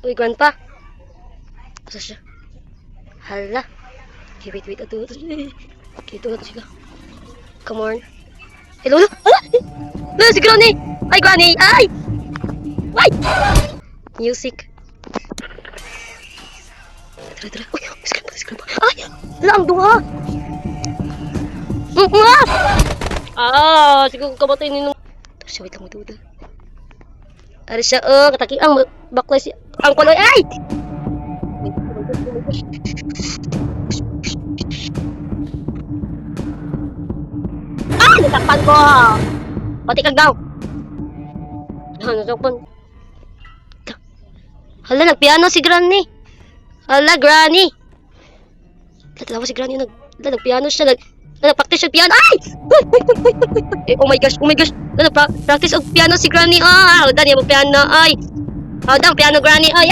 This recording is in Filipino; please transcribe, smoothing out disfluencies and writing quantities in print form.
Uy, grandpa. Asa siya? Hala. Okay, wait. Ato. Okay, ito na sila. Come on. Hello, hello. Hala! Hala, si Granny! Ay, Granny! Ay! Ay! Music. Tara. Uy, si grandpa. Ay! Hala, ang duha! Siguro kabatay ninong. Pero siya, wait lang, wait. Ari siya, kataki ang baklay siya. Ang kuloy, ay! Ay, natakpan ko! Pati kag daw. Natakpan. Hala, nagpiano si Granny. Hala, Granny. Natalawa si Granny, nagpiano siya, nagpractice siya piano. Ay! Oh my gosh. Nagpractice og piano si Granny. Hawda niya mo piano. Ay! Hawda, piano Granny. Ay!